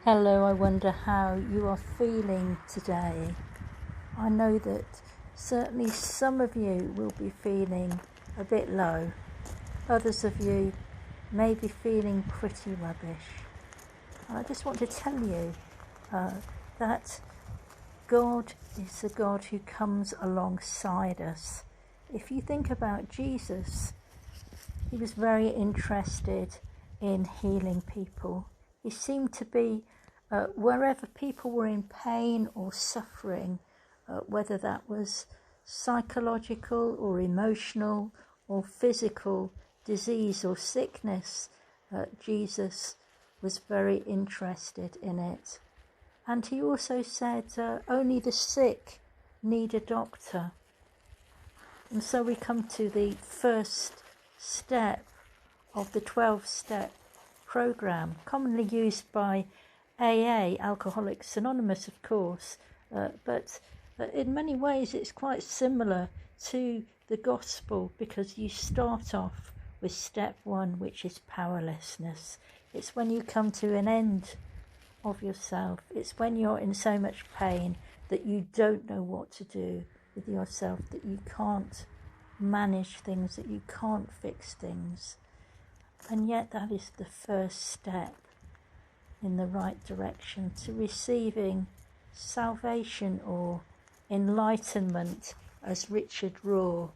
Hello, I wonder how you are feeling today. I know that certainly some of you will be feeling a bit low. Others of you may be feeling pretty rubbish. And I just want to tell you that God is a God who comes alongside us. If you think about Jesus, he was very interested in healing people. He seemed to be wherever people were in pain or suffering, whether that was psychological or emotional or physical disease or sickness, Jesus was very interested in it. And he also said only the sick need a doctor. And so we come to the first step of the 12-step program, commonly used by AA, Alcoholics Anonymous, of course, but in many ways it's quite similar to the gospel, because you start off with step 1, which is powerlessness. It's when you come to an end of yourself. It's when you're in so much pain that you don't know what to do with yourself, that you can't manage things, that you can't fix things. And yet that is the first step in the right direction to receiving salvation or enlightenment, as Richard Rohr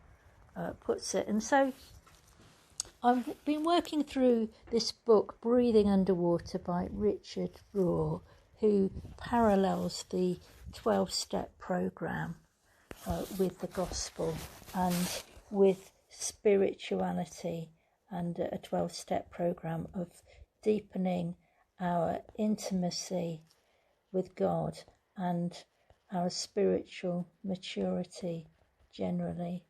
puts it. And so I've been working through this book, Breathing Underwater, by Richard Rohr, who parallels the 12-step program with the gospel and with spirituality, and a 12-step program of deepening our intimacy with God and our spiritual maturity generally.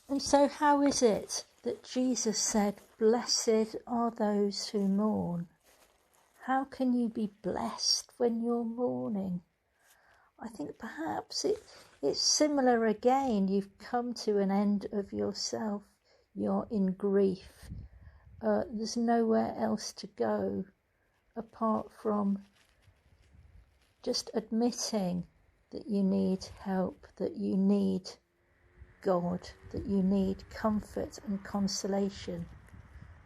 And so how is it that Jesus said, "Blessed are those who mourn"? How can you be blessed when you're mourning? I think perhaps it's similar again. You've come to an end of yourself. You're in grief. There's nowhere else to go apart from just admitting that you need help, that you need God, that you need comfort and consolation,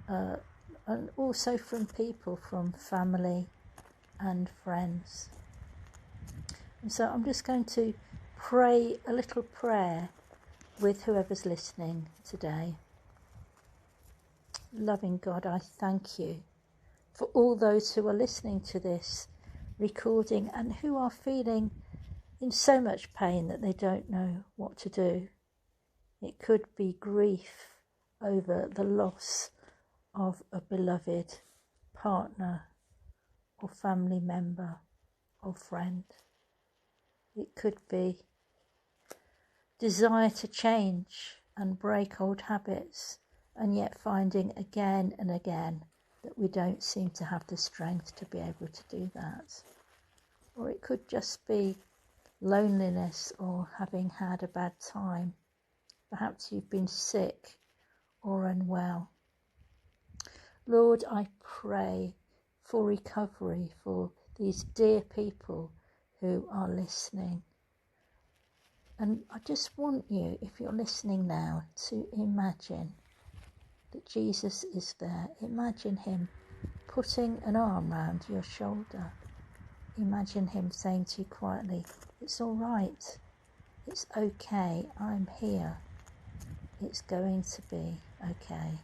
and also from people, from family and friends. And so I'm just going to pray a little prayer with whoever's listening today. Loving God, I thank you for all those who are listening to this recording and who are feeling in so much pain that they don't know what to do. It could be grief over the loss of a beloved partner or family member or friend. It could be desire to change and break old habits, and yet finding again and again that we don't seem to have the strength to be able to do that. Or it could just be loneliness or having had a bad time. Perhaps you've been sick or unwell. Lord, I pray for recovery for these dear people who are listening. And I just want you, if you're listening now, to imagine that Jesus is there. Imagine him putting an arm round your shoulder. Imagine him saying to you quietly, "It's all right. It's okay. I'm here. It's going to be okay.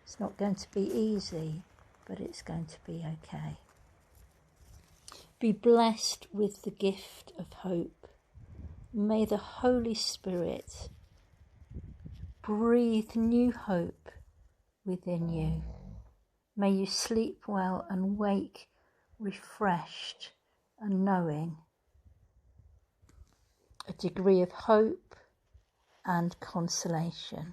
It's not going to be easy, but it's going to be okay." Be blessed with the gift of hope. May the Holy Spirit breathe new hope within you. May you sleep well and wake refreshed and knowing a degree of hope and consolation.